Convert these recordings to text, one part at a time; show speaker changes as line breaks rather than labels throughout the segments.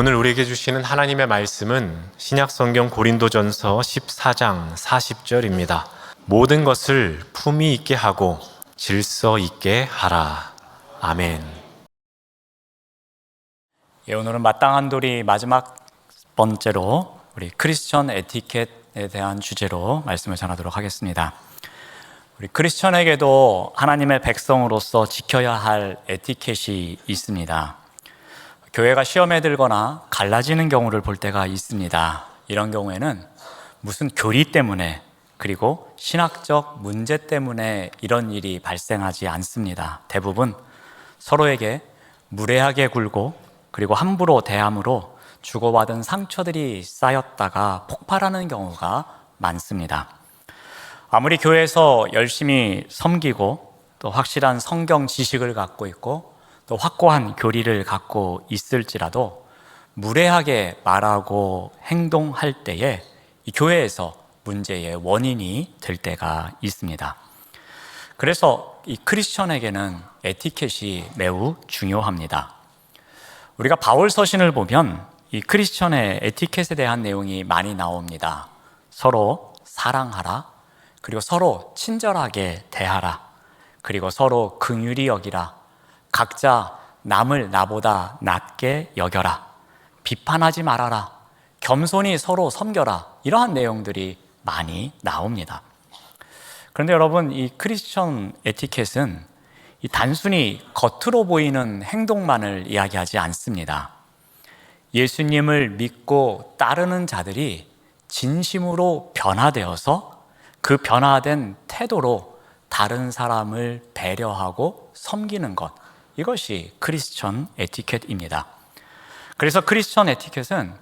오늘 우리에게 주시는 하나님의 말씀은 신약성경 고린도전서 14장 40절입니다. 모든 것을 품위 있게 하고 질서 있게 하라. 아멘.
오늘은 마땅한 도리 마지막 번째로 우리 크리스천 에티켓에 대한 주제로 말씀을 전하도록 하겠습니다. 우리 크리스천에게도 하나님의 백성으로서 지켜야 할 에티켓이 있습니다. 교회가 시험에 들거나 갈라지는 경우를 볼 때가 있습니다. 이런 경우에는 무슨 교리 때문에 그리고 신학적 문제 때문에 이런 일이 발생하지 않습니다. 대부분 서로에게 무례하게 굴고 그리고 함부로 대함으로 주고받은 상처들이 쌓였다가 폭발하는 경우가 많습니다. 아무리 교회에서 열심히 섬기고 또 확실한 성경 지식을 갖고 있고 또 확고한 교리를 갖고 있을지라도 무례하게 말하고 행동할 때에 이 교회에서 문제의 원인이 될 때가 있습니다. 그래서 이 크리스천에게는 에티켓이 매우 중요합니다. 우리가 바울 서신을 보면 이 크리스천의 에티켓에 대한 내용이 많이 나옵니다. 서로 사랑하라, 그리고 서로 친절하게 대하라, 그리고 서로 긍휼히 여기라, 각자 남을 나보다 낮게 여겨라, 비판하지 말아라, 겸손히 서로 섬겨라, 이러한 내용들이 많이 나옵니다. 그런데 여러분, 이 크리스천 에티켓은 이 단순히 겉으로 보이는 행동만을 이야기하지 않습니다. 예수님을 믿고 따르는 자들이 진심으로 변화되어서 그 변화된 태도로 다른 사람을 배려하고 섬기는 것, 이것이 크리스천 에티켓입니다. 그래서 크리스천 에티켓은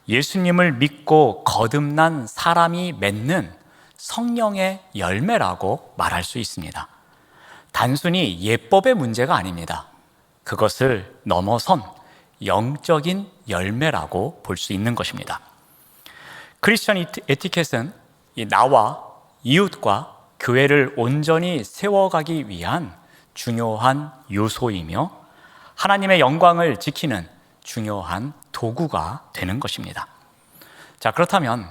예수님을 믿고 거듭난 사람이 맺는 성령의 열매라고 말할 수 있습니다. 단순히 예법의 문제가 아닙니다. 그것을 넘어선 영적인 열매라고 볼 수 있는 것입니다. 크리스천 에티켓은 나와 이웃과 교회를 온전히 세워가기 위한 중요한 요소이며 하나님의 영광을 지키는 중요한 도구가 되는 것입니다. 자, 그렇다면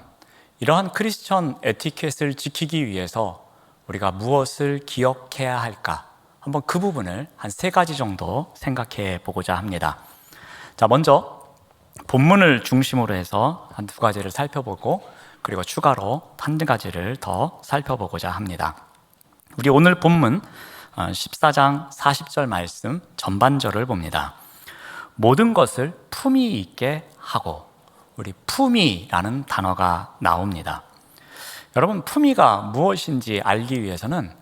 이러한 크리스천 에티켓을 지키기 위해서 우리가 무엇을 기억해야 할까? 한번 그 부분을 한 3가지 정도 생각해 보고자 합니다. 자, 먼저 본문을 중심으로 해서 한 2가지를 살펴보고 그리고 추가로 한 가지를 더 살펴보고자 합니다. 우리 오늘 본문 14장 40절 말씀 전반절을 봅니다. 모든 것을 품위 있게 하고, 우리 품위라는 단어가 나옵니다. 여러분, 품위가 무엇인지 알기 위해서는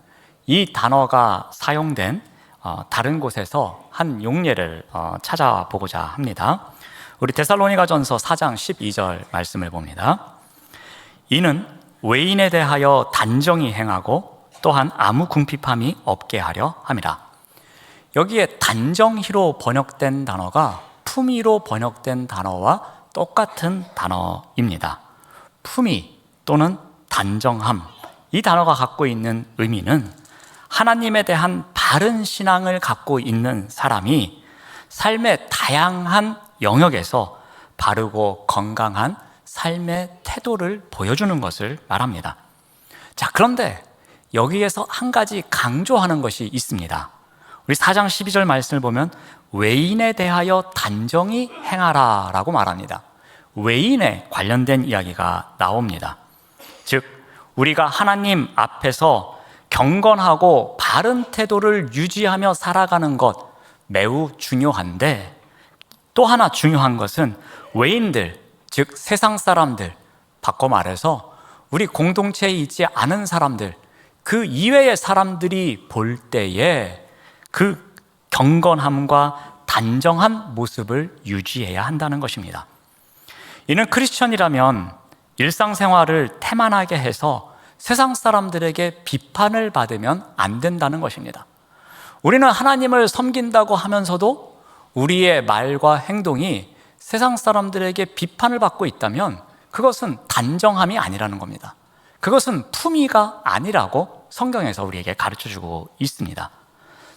이 단어가 사용된 다른 곳에서 한 용례를 찾아보고자 합니다. 우리 데살로니가전서 4장 12절 말씀을 봅니다. 이는 외인에 대하여 단정히 행하고 또한 아무 궁핍함이 없게 하려 함이라. 여기에 단정히로 번역된 단어가 품위로 번역된 단어와 똑같은 단어입니다. 품위 또는 단정함, 이 단어가 갖고 있는 의미는 하나님에 대한 바른 신앙을 갖고 있는 사람이 삶의 다양한 영역에서 바르고 건강한 삶의 태도를 보여주는 것을 말합니다. 자, 그런데 여기에서 한 가지 강조하는 것이 있습니다. 우리 4장 12절 말씀을 보면 외인에 대하여 단정히 행하라 라고 말합니다. 외인에 관련된 이야기가 나옵니다. 즉, 우리가 하나님 앞에서 경건하고 바른 태도를 유지하며 살아가는 것 매우 중요한데, 또 하나 중요한 것은 외인들, 즉 세상 사람들, 바꿔 말해서 우리 공동체에 있지 않은 사람들, 그 이외의 사람들이 볼 때에 그 경건함과 단정한 모습을 유지해야 한다는 것입니다. 이는 크리스천이라면 일상생활을 태만하게 해서 세상 사람들에게 비판을 받으면 안 된다는 것입니다. 우리는 하나님을 섬긴다고 하면서도 우리의 말과 행동이 세상 사람들에게 비판을 받고 있다면 그것은 단정함이 아니라는 겁니다. 그것은 품위가 아니라고 성경에서 우리에게 가르쳐주고 있습니다.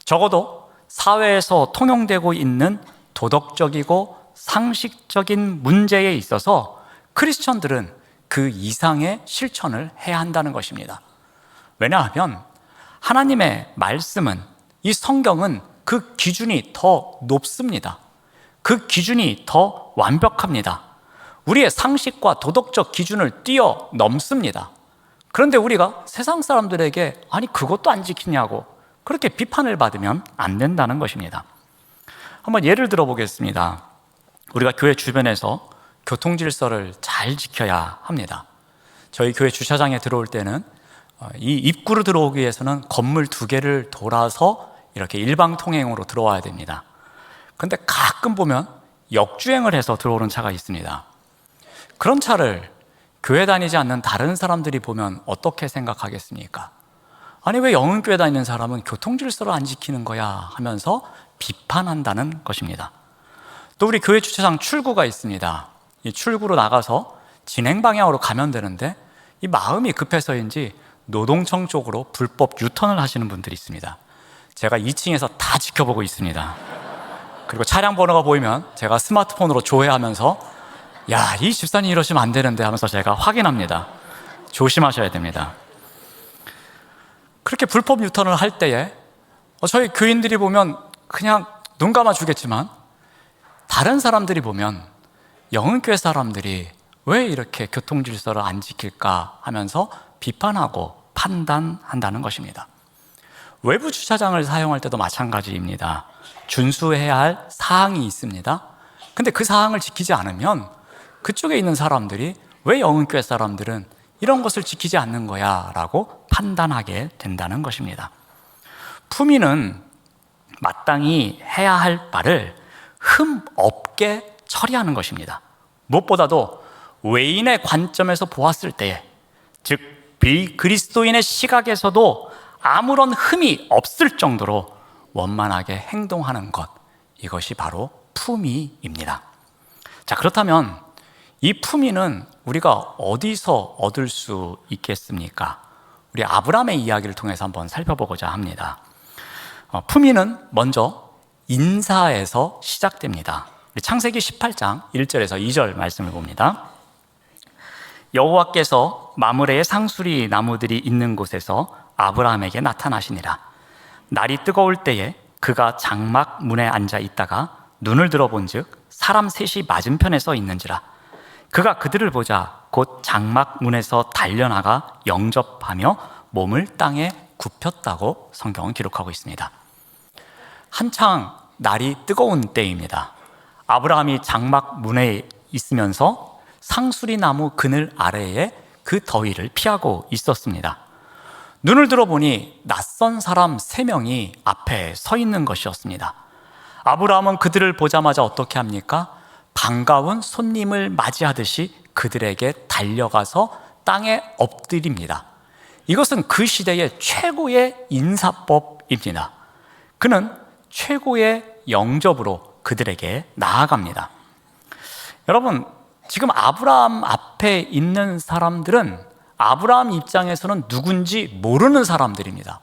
적어도 사회에서 통용되고 있는 도덕적이고 상식적인 문제에 있어서 크리스천들은 그 이상의 실천을 해야 한다는 것입니다. 왜냐하면 하나님의 말씀은, 이 성경은 그 기준이 더 높습니다. 그 기준이 더 완벽합니다. 우리의 상식과 도덕적 기준을 뛰어넘습니다. 그런데 우리가 세상 사람들에게 아니 그것도 안 지키냐고 그렇게 비판을 받으면 안 된다는 것입니다. 한번 예를 들어 보겠습니다. 우리가 교회 주변에서 교통 질서를 잘 지켜야 합니다. 저희 교회 주차장에 들어올 때는 이 입구로 들어오기 위해서는 건물 2개를 돌아서 이렇게 일방통행으로 들어와야 됩니다. 그런데 가끔 보면 역주행을 해서 들어오는 차가 있습니다. 그런 차를 교회 다니지 않는 다른 사람들이 보면 어떻게 생각하겠습니까? 아니 왜 영흥교회 다니는 사람은 교통질서를 안 지키는 거야 하면서 비판한다는 것입니다. 또 우리 교회 주차장 출구가 있습니다. 이 출구로 나가서 진행 방향으로 가면 되는데 이 마음이 급해서인지 노동청 쪽으로 불법 유턴을 하시는 분들이 있습니다. 제가 2층에서 다 지켜보고 있습니다. 그리고 차량 번호가 보이면 제가 스마트폰으로 조회하면서 야, 이 집사님 이러시면 안 되는데 하면서 제가 확인합니다. 조심하셔야 됩니다. 그렇게 불법 유턴을 할 때에 저희 교인들이 보면 그냥 눈 감아주겠지만 다른 사람들이 보면 영흥교회 사람들이 왜 이렇게 교통질서를 안 지킬까 하면서 비판하고 판단한다는 것입니다. 외부 주차장을 사용할 때도 마찬가지입니다. 준수해야 할 사항이 있습니다. 근데 그 사항을 지키지 않으면 그쪽에 있는 사람들이 왜 영흥교회 사람들은 이런 것을 지키지 않는 거야 라고 판단하게 된다는 것입니다. 품위는 마땅히 해야 할 바를 흠 없게 처리하는 것입니다. 무엇보다도 외인의 관점에서 보았을 때에, 즉 비그리스도인의 시각에서도 아무런 흠이 없을 정도로 원만하게 행동하는 것, 이것이 바로 품위입니다. 자, 그렇다면 이 품위는 우리가 어디서 얻을 수 있겠습니까? 우리 아브라함의 이야기를 통해서 한번 살펴보고자 합니다. 품위는 먼저 인사에서 시작됩니다. 우리 창세기 18장 1절에서 2절 말씀을 봅니다. 여호와께서 마므레의 상수리 나무들이 있는 곳에서 아브라함에게 나타나시니라. 날이 뜨거울 때에 그가 장막 문에 앉아 있다가 눈을 들어본즉 사람 셋이 맞은편에 서 있는지라. 그가 그들을 보자 곧 장막 문에서 달려나가 영접하며 몸을 땅에 굽혔다고 성경은 기록하고 있습니다. 한창 날이 뜨거운 때입니다. 아브라함이 장막 문에 있으면서 상수리 나무 그늘 아래에 그 더위를 피하고 있었습니다. 눈을 들어보니 낯선 사람 3명이 앞에 서 있는 것이었습니다. 아브라함은 그들을 보자마자 어떻게 합니까? 반가운 손님을 맞이하듯이 그들에게 달려가서 땅에 엎드립니다. 이것은 그 시대의 최고의 인사법입니다. 그는 최고의 영접으로 그들에게 나아갑니다. 여러분, 지금 아브라함 앞에 있는 사람들은 아브라함 입장에서는 누군지 모르는 사람들입니다.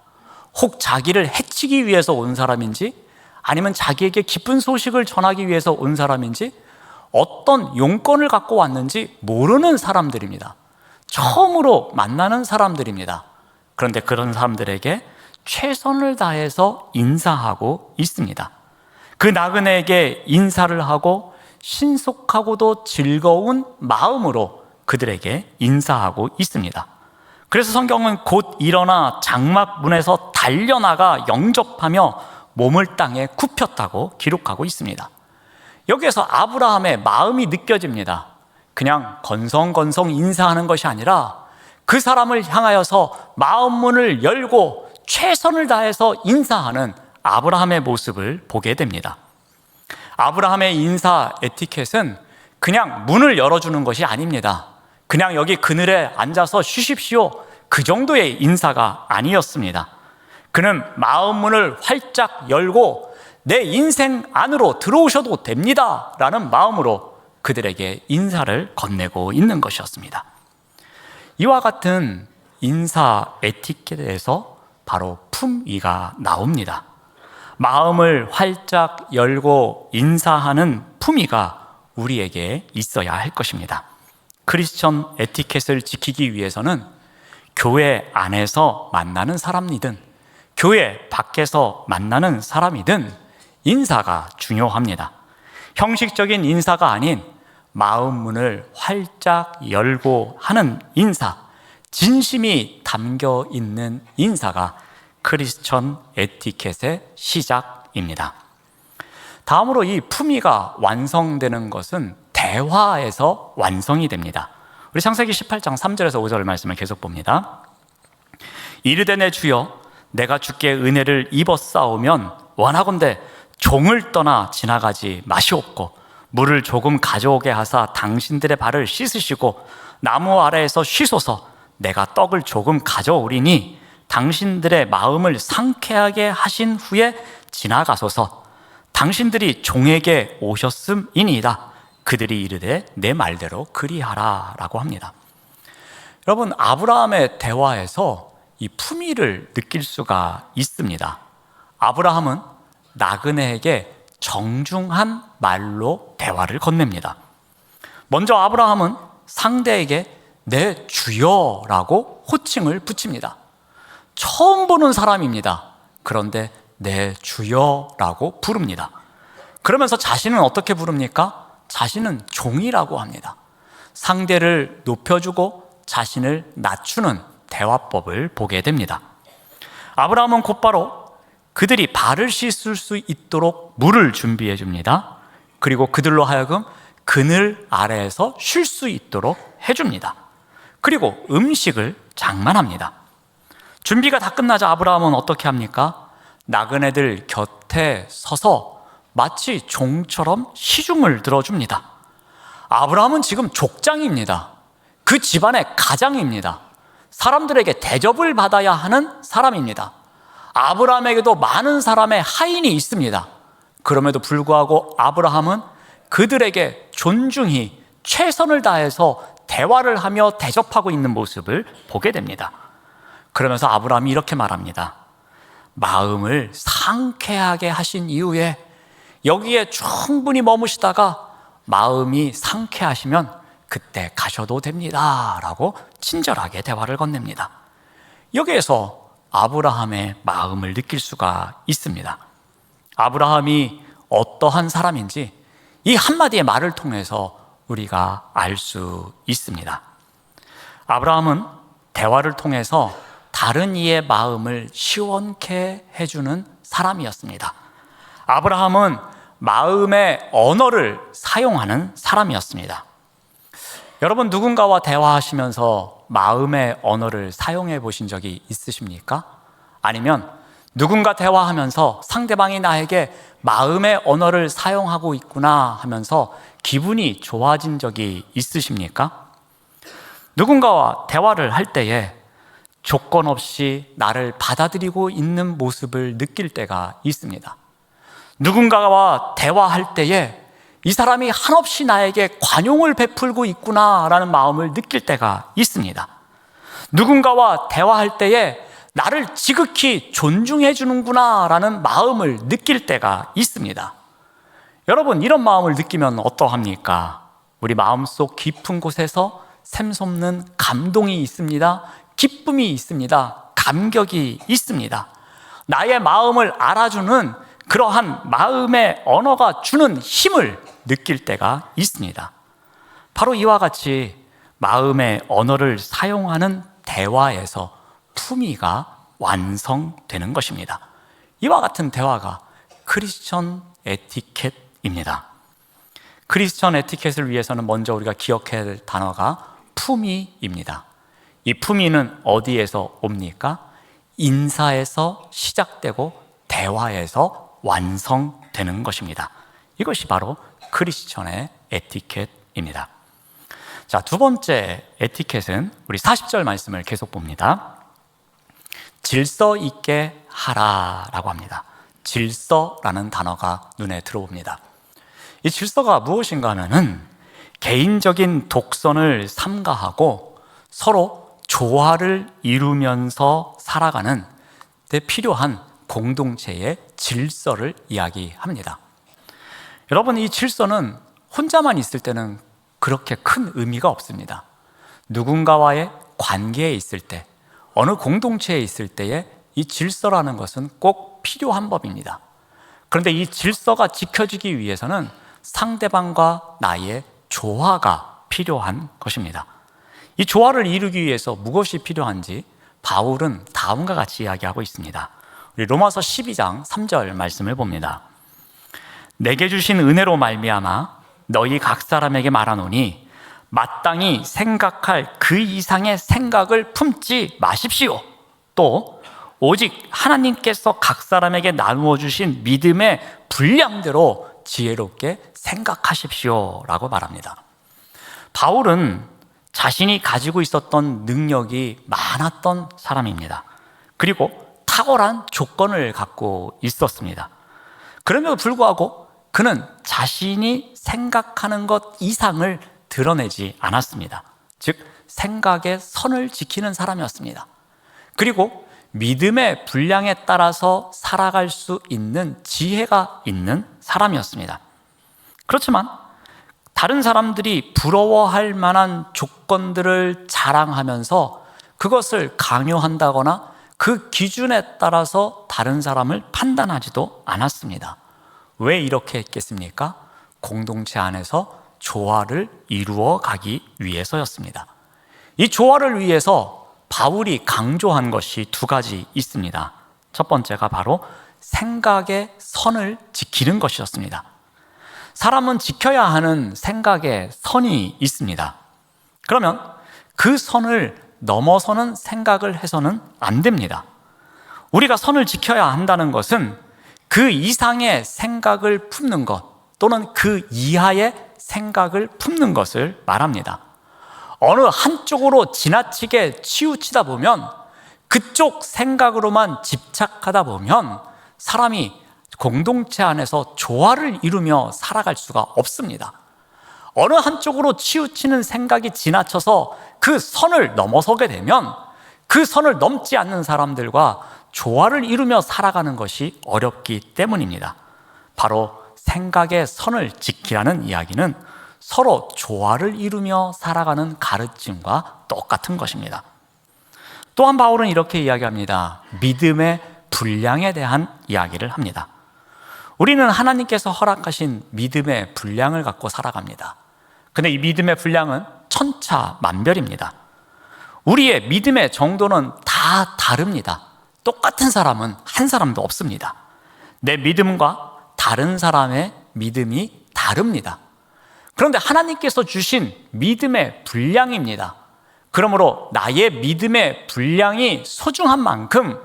혹 자기를 해치기 위해서 온 사람인지 아니면 자기에게 기쁜 소식을 전하기 위해서 온 사람인지 어떤 용건을 갖고 왔는지 모르는 사람들입니다. 처음으로 만나는 사람들입니다. 그런데 그런 사람들에게 최선을 다해서 인사하고 있습니다. 그 나그네에게 인사를 하고 신속하고도 즐거운 마음으로 그들에게 인사하고 있습니다. 그래서 성경은 곧 일어나 장막 문에서 달려나가 영접하며 몸을 땅에 굽혔다고 기록하고 있습니다. 여기에서 아브라함의 마음이 느껴집니다. 그냥 건성건성 인사하는 것이 아니라 그 사람을 향하여서 마음 문을 열고 최선을 다해서 인사하는 아브라함의 모습을 보게 됩니다. 아브라함의 인사 에티켓은 그냥 문을 열어주는 것이 아닙니다. 그냥 여기 그늘에 앉아서 쉬십시오, 그 정도의 인사가 아니었습니다. 그는 마음 문을 활짝 열고 내 인생 안으로 들어오셔도 됩니다 라는 마음으로 그들에게 인사를 건네고 있는 것이었습니다. 이와 같은 인사 에티켓에서 바로 품위가 나옵니다. 마음을 활짝 열고 인사하는 품위가 우리에게 있어야 할 것입니다. 크리스천 에티켓을 지키기 위해서는 교회 안에서 만나는 사람이든 교회 밖에서 만나는 사람이든 인사가 중요합니다. 형식적인 인사가 아닌 마음 문을 활짝 열고 하는 인사, 진심이 담겨 있는 인사가 크리스천 에티켓의 시작입니다. 다음으로 이 품위가 완성되는 것은 대화에서 완성이 됩니다. 우리 창세기 18장 3절에서 5절 말씀을 계속 봅니다. 이르되 내 주여 내가 주께 은혜를 입었사오면 원하건대 종을 떠나 지나가지 마시옵고 물을 조금 가져오게 하사 당신들의 발을 씻으시고 나무 아래에서 쉬소서. 내가 떡을 조금 가져오리니 당신들의 마음을 상쾌하게 하신 후에 지나가소서. 당신들이 종에게 오셨음이니이다. 그들이 이르되 내 말대로 그리하라 라고 합니다. 여러분, 아브라함의 대화에서 이 품위를 느낄 수가 있습니다. 아브라함은 나그네에게 정중한 말로 대화를 건넵니다. 먼저 아브라함은 상대에게 내 주여라고 호칭을 붙입니다. 처음 보는 사람입니다. 그런데 내 주여라고 부릅니다. 그러면서 자신은 어떻게 부릅니까? 자신은 종이라고 합니다. 상대를 높여주고 자신을 낮추는 대화법을 보게 됩니다. 아브라함은 곧바로 그들이 발을 씻을 수 있도록 물을 준비해 줍니다. 그리고 그들로 하여금 그늘 아래에서 쉴 수 있도록 해줍니다. 그리고 음식을 장만합니다. 준비가 다 끝나자 아브라함은 어떻게 합니까? 나그네들 곁에 서서 마치 종처럼 시중을 들어줍니다. 아브라함은 지금 족장입니다. 그 집안의 가장입니다. 사람들에게 대접을 받아야 하는 사람입니다. 아브라함에게도 많은 사람의 하인이 있습니다. 그럼에도 불구하고 아브라함은 그들에게 존중히 최선을 다해서 대화를 하며 대접하고 있는 모습을 보게 됩니다. 그러면서 아브라함이 이렇게 말합니다. 마음을 상쾌하게 하신 이후에 여기에 충분히 머무시다가 마음이 상쾌하시면 그때 가셔도 됩니다 라고 친절하게 대화를 건넵니다. 여기에서 아브라함의 마음을 느낄 수가 있습니다. 아브라함이 어떠한 사람인지 이 한마디의 말을 통해서 우리가 알 수 있습니다. 아브라함은 대화를 통해서 다른 이의 마음을 시원케 해주는 사람이었습니다. 아브라함은 마음의 언어를 사용하는 사람이었습니다. 여러분, 누군가와 대화하시면서 마음의 언어를 사용해 보신 적이 있으십니까? 아니면 누군가 대화하면서 상대방이 나에게 마음의 언어를 사용하고 있구나 하면서 기분이 좋아진 적이 있으십니까? 누군가와 대화를 할 때에 조건 없이 나를 받아들이고 있는 모습을 느낄 때가 있습니다. 누군가와 대화할 때에 이 사람이 한없이 나에게 관용을 베풀고 있구나라는 마음을 느낄 때가 있습니다. 누군가와 대화할 때에 나를 지극히 존중해 주는구나라는 마음을 느낄 때가 있습니다. 여러분, 이런 마음을 느끼면 어떠합니까? 우리 마음속 깊은 곳에서 샘솟는 감동이 있습니다. 기쁨이 있습니다. 감격이 있습니다. 나의 마음을 알아주는 그러한 마음의 언어가 주는 힘을 느낄 때가 있습니다. 바로 이와 같이 마음의 언어를 사용하는 대화에서 품위가 완성되는 것입니다. 이와 같은 대화가 크리스천 에티켓입니다. 크리스천 에티켓을 위해서는 먼저 우리가 기억해야 할 단어가 품위입니다. 이 품위는 어디에서 옵니까? 인사에서 시작되고 대화에서 완성되는 것입니다. 이것이 바로 크리스천의 에티켓입니다. 자, 두 번째 에티켓은 우리 40절 말씀을 계속 봅니다. 질서 있게 하라라고 합니다. 질서라는 단어가 눈에 들어옵니다. 이 질서가 무엇인가 하면은 개인적인 독선을 삼가하고 서로 조화를 이루면서 살아가는 데 필요한 공동체의 질서를 이야기합니다. 여러분, 이 질서는 혼자만 있을 때는 그렇게 큰 의미가 없습니다. 누군가와의 관계에 있을 때, 어느 공동체에 있을 때에 이 질서라는 것은 꼭 필요한 법입니다. 그런데 이 질서가 지켜지기 위해서는 상대방과 나의 조화가 필요한 것입니다. 이 조화를 이루기 위해서 무엇이 필요한지 바울은 다음과 같이 이야기하고 있습니다. 우리 로마서 12장 3절 말씀을 봅니다. 내게 주신 은혜로 말미암아 너희 각 사람에게 말하노니 마땅히 생각할 그 이상의 생각을 품지 마십시오. 또 오직 하나님께서 각 사람에게 나누어 주신 믿음의 분량대로 지혜롭게 생각하십시오 라고 말합니다. 바울은 자신이 가지고 있었던 능력이 많았던 사람입니다. 그리고 탁월한 조건을 갖고 있었습니다. 그럼에도 불구하고 그는 자신이 생각하는 것 이상을 드러내지 않았습니다. 즉 생각의 선을 지키는 사람이었습니다. 그리고 믿음의 분량에 따라서 살아갈 수 있는 지혜가 있는 사람이었습니다. 그렇지만 다른 사람들이 부러워할 만한 조건들을 자랑하면서 그것을 강요한다거나 그 기준에 따라서 다른 사람을 판단하지도 않았습니다. 왜 이렇게 했겠습니까? 공동체 안에서 조화를 이루어 가기 위해서였습니다. 이 조화를 위해서 바울이 강조한 것이 두 가지 있습니다. 첫 번째가 바로 생각의 선을 지키는 것이었습니다. 사람은 지켜야 하는 생각의 선이 있습니다. 그러면 그 선을 넘어서는 생각을 해서는 안 됩니다. 우리가 선을 지켜야 한다는 것은 그 이상의 생각을 품는 것 또는 그 이하의 생각을 품는 것을 말합니다. 어느 한쪽으로 지나치게 치우치다 보면 그쪽 생각으로만 집착하다 보면 사람이 공동체 안에서 조화를 이루며 살아갈 수가 없습니다. 어느 한쪽으로 치우치는 생각이 지나쳐서 그 선을 넘어서게 되면 그 선을 넘지 않는 사람들과 조화를 이루며 살아가는 것이 어렵기 때문입니다. 바로 생각의 선을 지키라는 이야기는 서로 조화를 이루며 살아가는 가르침과 똑같은 것입니다. 또한 바울은 이렇게 이야기합니다. 믿음의 분량에 대한 이야기를 합니다. 우리는 하나님께서 허락하신 믿음의 분량을 갖고 살아갑니다. 근데 이 믿음의 분량은 천차만별입니다. 우리의 믿음의 정도는 다 다릅니다. 똑같은 사람은 한 사람도 없습니다. 내 믿음과 다른 사람의 믿음이 다릅니다. 그런데 하나님께서 주신 믿음의 분량입니다. 그러므로 나의 믿음의 분량이 소중한 만큼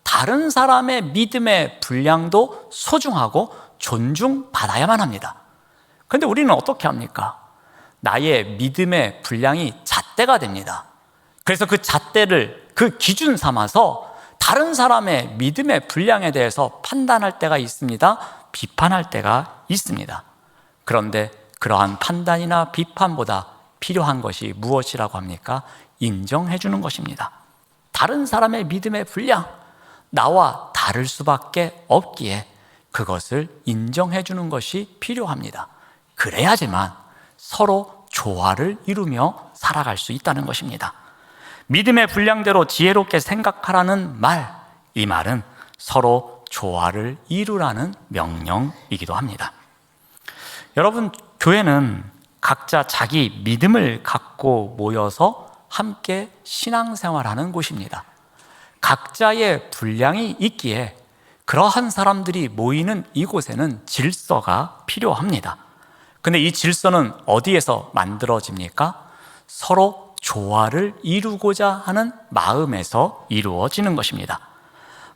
다른 사람의 믿음의 분량도 소중하고 존중받아야만 합니다. 그런데 우리는 어떻게 합니까? 나의 믿음의 분량이 잣대가 됩니다. 그래서 그 잣대를 그 기준 삼아서 다른 사람의 믿음의 분량에 대해서 판단할 때가 있습니다. 비판할 때가 있습니다. 그런데 그러한 판단이나 비판보다 필요한 것이 무엇이라고 합니까? 인정해 주는 것입니다. 다른 사람의 믿음의 분량, 나와 다를 수밖에 없기에 그것을 인정해 주는 것이 필요합니다. 그래야지만 서로 조화를 이루며 살아갈 수 있다는 것입니다. 믿음의 분량대로 지혜롭게 생각하라는 말, 이 말은 서로 조화를 이루라는 명령이기도 합니다. 여러분, 교회는 각자 자기 믿음을 갖고 모여서 함께 신앙생활하는 곳입니다. 각자의 분량이 있기에 그러한 사람들이 모이는 이곳에는 질서가 필요합니다. 근데 이 질서는 어디에서 만들어집니까? 서로 조화를 이루고자 하는 마음에서 이루어지는 것입니다.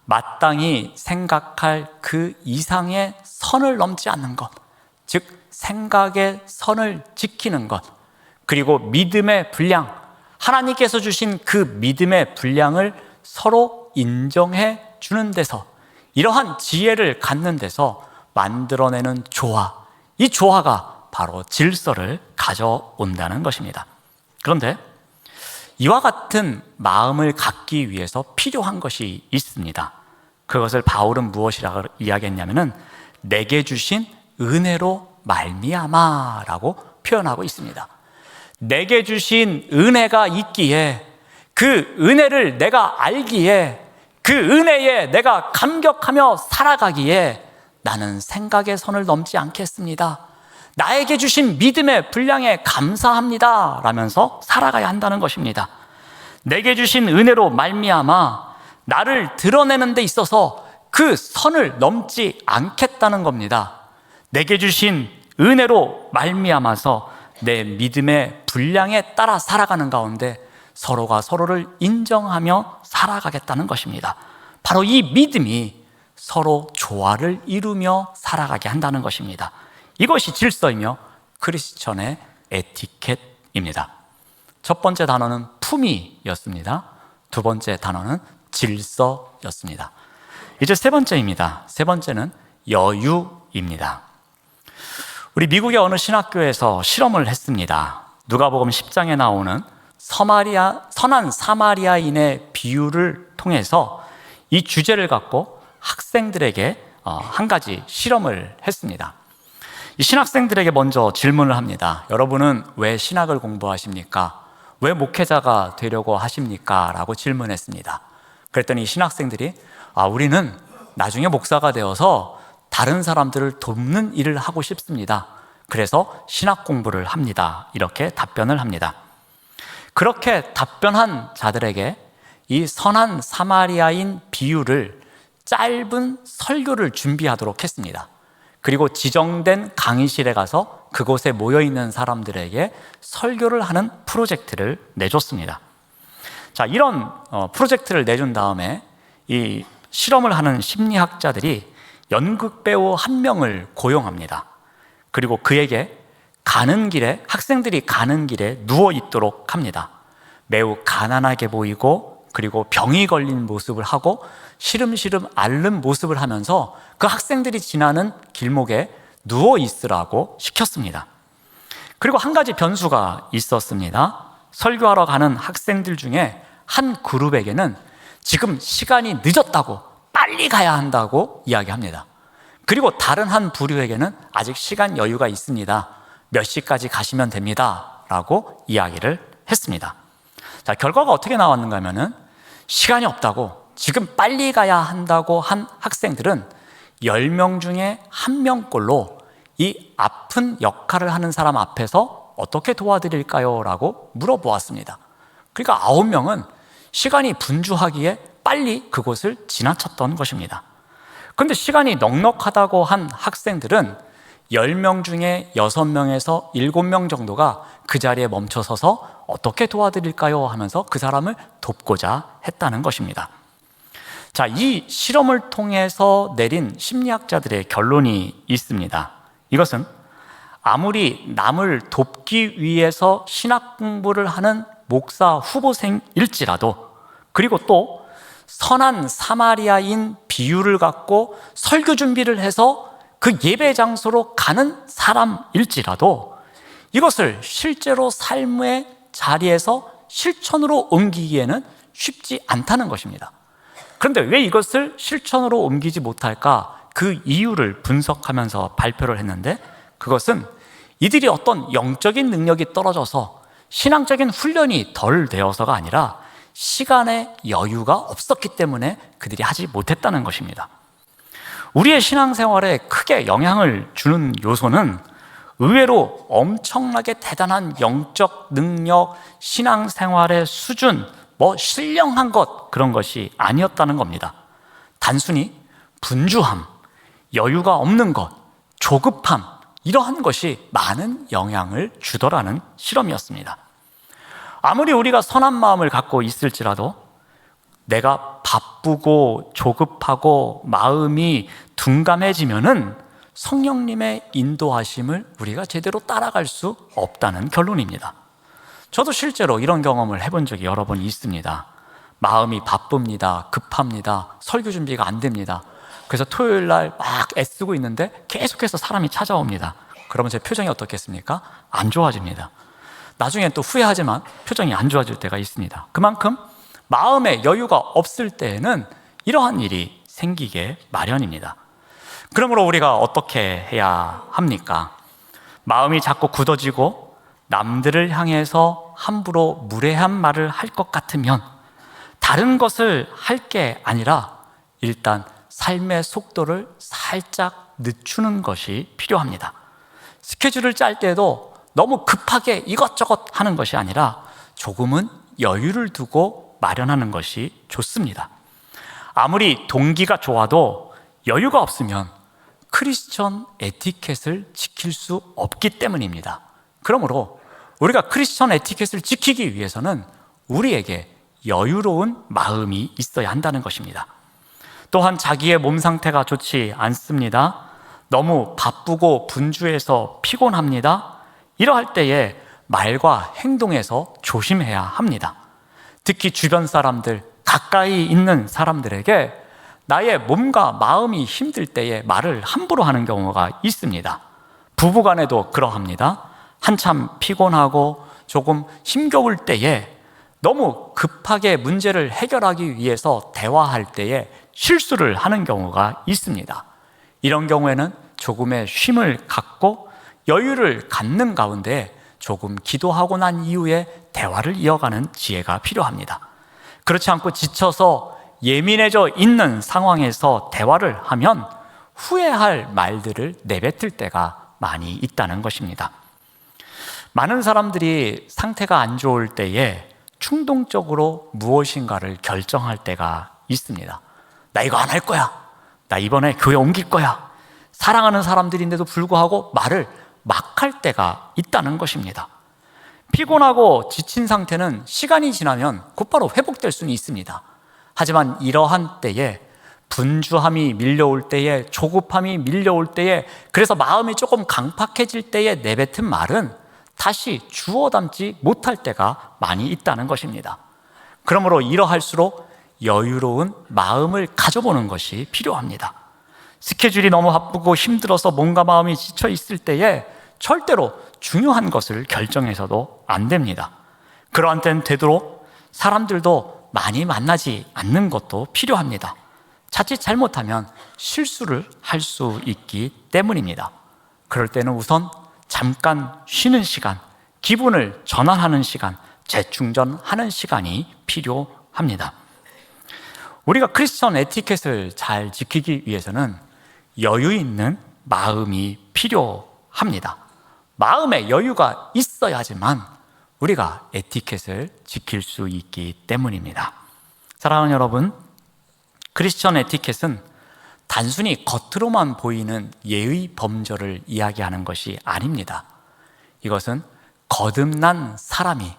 마땅히 생각할 그 이상의 선을 넘지 않는 것, 즉 생각의 선을 지키는 것, 그리고 믿음의 분량, 하나님께서 주신 그 믿음의 분량을 서로 인정해 주는 데서, 이러한 지혜를 갖는 데서 만들어내는 조화, 이 조화가 바로 질서를 가져온다는 것입니다. 그런데 이와 같은 마음을 갖기 위해서 필요한 것이 있습니다. 그것을 바울은 무엇이라고 이야기했냐면은 내게 주신 은혜로 말미암아라고 표현하고 있습니다. 내게 주신 은혜가 있기에, 그 은혜를 내가 알기에, 그 은혜에 내가 감격하며 살아가기에 나는 생각의 선을 넘지 않겠습니다. 나에게 주신 믿음의 분량에 감사합니다 라면서 살아가야 한다는 것입니다. 내게 주신 은혜로 말미암아 나를 드러내는 데 있어서 그 선을 넘지 않겠다는 겁니다. 내게 주신 은혜로 말미암아서 내 믿음의 분량에 따라 살아가는 가운데 서로가 서로를 인정하며 살아가겠다는 것입니다. 바로 이 믿음이 서로 조화를 이루며 살아가게 한다는 것입니다. 이것이 질서이며 크리스천의 에티켓입니다. 첫 번째 단어는 품위였습니다. 두 번째 단어는 질서였습니다. 이제 세 번째입니다. 세 번째는 여유입니다. 우리 미국의 어느 신학교에서 실험을 했습니다. 누가복음 10장에 나오는 선한 사마리아인의 비유를 통해서 이 주제를 갖고 학생들에게 한 가지 실험을 했습니다. 이 신학생들에게 먼저 질문을 합니다. 여러분은 왜 신학을 공부하십니까? 왜 목회자가 되려고 하십니까? 라고 질문했습니다. 그랬더니 신학생들이 우리는 나중에 목사가 되어서 다른 사람들을 돕는 일을 하고 싶습니다. 그래서 신학 공부를 합니다. 이렇게 답변을 합니다. 그렇게 답변한 자들에게 이 선한 사마리아인 비유를 짧은 설교를 준비하도록 했습니다. 그리고 지정된 강의실에 가서 그곳에 모여있는 사람들에게 설교를 하는 프로젝트를 내줬습니다. 자, 이런 프로젝트를 내준 다음에 이 실험을 하는 심리학자들이 연극 배우 한 명을 고용합니다. 그리고 그에게 학생들이 가는 길에 누워 있도록 합니다. 매우 가난하게 보이고 그리고 병이 걸린 모습을 하고 시름시름 앓는 모습을 하면서 그 학생들이 지나는 길목에 누워 있으라고 시켰습니다. 그리고 한 가지 변수가 있었습니다. 설교하러 가는 학생들 중에 한 그룹에게는 지금 시간이 늦었다고, 빨리 가야 한다고 이야기합니다. 그리고 다른 한 부류에게는 아직 시간 여유가 있습니다. 몇 시까지 가시면 됩니다 라고 이야기를 했습니다. 자, 결과가 어떻게 나왔는가 하면은 시간이 없다고, 지금 빨리 가야 한다고 한 학생들은 10명 중에 1명꼴로 이 아픈 역할을 하는 사람 앞에서 어떻게 도와드릴까요? 라고 물어보았습니다. 그러니까 9명은 시간이 분주하기에 빨리 그곳을 지나쳤던 것입니다. 그런데 시간이 넉넉하다고 한 학생들은 10명 중에 6명에서 7명 정도가 그 자리에 멈춰서서 어떻게 도와드릴까요? 하면서 그 사람을 돕고자 했다는 것입니다. 자, 이 실험을 통해서 내린 심리학자들의 결론이 있습니다. 이것은 아무리 남을 돕기 위해서 신학 공부를 하는 목사 후보생일지라도, 그리고 또 선한 사마리아인 비유를 갖고 설교 준비를 해서 그 예배 장소로 가는 사람일지라도 이것을 실제로 삶의 자리에서 실천으로 옮기기에는 쉽지 않다는 것입니다. 그런데 왜 이것을 실천으로 옮기지 못할까? 그 이유를 분석하면서 발표를 했는데, 그것은 이들이 어떤 영적인 능력이 떨어져서 신앙적인 훈련이 덜 되어서가 아니라 시간의 여유가 없었기 때문에 그들이 하지 못했다는 것입니다. 우리의 신앙생활에 크게 영향을 주는 요소는 의외로 엄청나게 대단한 영적 능력, 신앙생활의 수준, 신령한 것, 그런 것이 아니었다는 겁니다. 단순히 분주함, 여유가 없는 것, 조급함, 이러한 것이 많은 영향을 주더라는 실험이었습니다. 아무리 우리가 선한 마음을 갖고 있을지라도 내가 바쁘고 조급하고 마음이 둔감해지면은 성령님의 인도하심을 우리가 제대로 따라갈 수 없다는 결론입니다. 저도 실제로 이런 경험을 해본 적이 여러 번 있습니다. 마음이 바쁩니다. 급합니다. 설교 준비가 안 됩니다. 그래서 토요일 날 막 애쓰고 있는데 계속해서 사람이 찾아옵니다. 그러면 제 표정이 어떻겠습니까? 안 좋아집니다. 나중에 또 후회하지만 표정이 안 좋아질 때가 있습니다. 그만큼 마음에 여유가 없을 때에는 이러한 일이 생기게 마련입니다. 그러므로 우리가 어떻게 해야 합니까? 마음이 자꾸 굳어지고 남들을 향해서 함부로 무례한 말을 할 것 같으면 다른 것을 할 게 아니라 일단 삶의 속도를 살짝 늦추는 것이 필요합니다. 스케줄을 짤 때도 너무 급하게 이것저것 하는 것이 아니라 조금은 여유를 두고 마련하는 것이 좋습니다. 아무리 동기가 좋아도 여유가 없으면 크리스천 에티켓을 지킬 수 없기 때문입니다. 그러므로 우리가 크리스천 에티켓을 지키기 위해서는 우리에게 여유로운 마음이 있어야 한다는 것입니다. 또한 자기의 몸 상태가 좋지 않습니다. 너무 바쁘고 분주해서 피곤합니다. 이러할 때에 말과 행동에서 조심해야 합니다. 특히 주변 사람들, 가까이 있는 사람들에게 나의 몸과 마음이 힘들 때에 말을 함부로 하는 경우가 있습니다. 부부간에도 그러합니다. 한참 피곤하고 조금 힘겨울 때에 너무 급하게 문제를 해결하기 위해서 대화할 때에 실수를 하는 경우가 있습니다. 이런 경우에는 조금의 쉼을 갖고 여유를 갖는 가운데 조금 기도하고 난 이후에 대화를 이어가는 지혜가 필요합니다. 그렇지 않고 지쳐서 예민해져 있는 상황에서 대화를 하면 후회할 말들을 내뱉을 때가 많이 있다는 것입니다. 많은 사람들이 상태가 안 좋을 때에 충동적으로 무엇인가를 결정할 때가 있습니다. 나 이거 안 할 거야. 나 이번에 교회 옮길 거야. 사랑하는 사람들인데도 불구하고 말을 막 할 때가 있다는 것입니다. 피곤하고 지친 상태는 시간이 지나면 곧바로 회복될 수는 있습니다. 하지만 이러한 때에 분주함이 밀려올 때에 조급함이 밀려올 때에 그래서 마음이 조금 강팍해질 때에 내뱉은 말은 다시 주워 담지 못할 때가 많이 있다는 것입니다. 그러므로 이러할수록 여유로운 마음을 가져보는 것이 필요합니다. 스케줄이 너무 바쁘고 힘들어서 몸과 마음이 지쳐 있을 때에 절대로 중요한 것을 결정해서도 안 됩니다. 그러한 때는 되도록 사람들도 많이 만나지 않는 것도 필요합니다. 자칫 잘못하면 실수를 할 수 있기 때문입니다. 그럴 때는 우선 잠깐 쉬는 시간, 기분을 전환하는 시간, 재충전하는 시간이 필요합니다. 우리가 크리스천 에티켓을 잘 지키기 위해서는 여유 있는 마음이 필요합니다. 마음에 여유가 있어야지만 우리가 에티켓을 지킬 수 있기 때문입니다. 사랑하는 여러분, 크리스천 에티켓은 단순히 겉으로만 보이는 예의 범절을 이야기하는 것이 아닙니다. 이것은 거듭난 사람이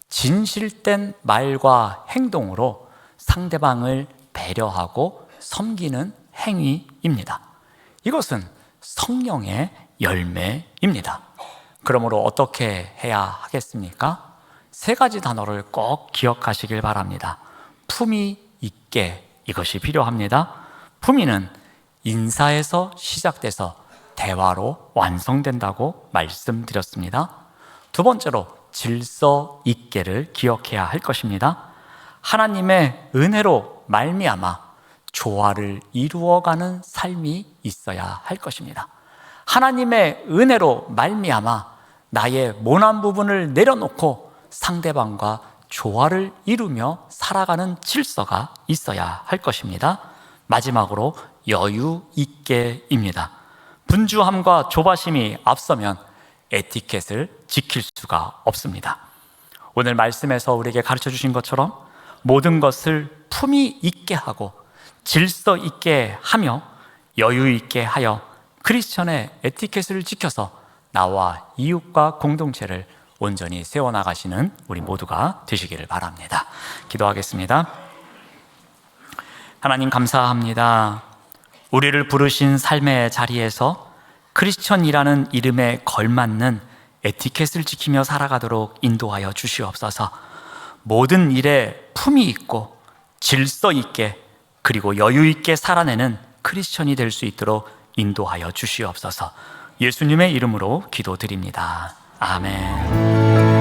진실된 말과 행동으로 상대방을 배려하고 섬기는 행위입니다. 이것은 성령의 열매입니다. 그러므로 어떻게 해야 하겠습니까? 세 가지 단어를 꼭 기억하시길 바랍니다. 품위 있게, 이것이 필요합니다. 품위는 인사에서 시작돼서 대화로 완성된다고 말씀드렸습니다. 두 번째로 질서 있게를 기억해야 할 것입니다. 하나님의 은혜로 말미암아 조화를 이루어가는 삶이 있어야 할 것입니다. 하나님의 은혜로 말미암아 나의 모난 부분을 내려놓고 상대방과 조화를 이루며 살아가는 질서가 있어야 할 것입니다. 마지막으로 여유 있게입니다. 분주함과 조바심이 앞서면 에티켓을 지킬 수가 없습니다. 오늘 말씀에서 우리에게 가르쳐 주신 것처럼 모든 것을 품위 있게 하고 질서 있게 하며 여유 있게 하여 크리스천의 에티켓을 지켜서 나와 이웃과 공동체를 온전히 세워나가시는 우리 모두가 되시기를 바랍니다. 기도하겠습니다. 하나님 감사합니다. 우리를 부르신 삶의 자리에서 크리스천이라는 이름에 걸맞는 에티켓을 지키며 살아가도록 인도하여 주시옵소서. 모든 일에 품위 있고 질서 있게 그리고 여유 있게 살아내는 크리스천이 될 수 있도록 인도하여 주시옵소서. 예수님의 이름으로 기도드립니다. 아멘.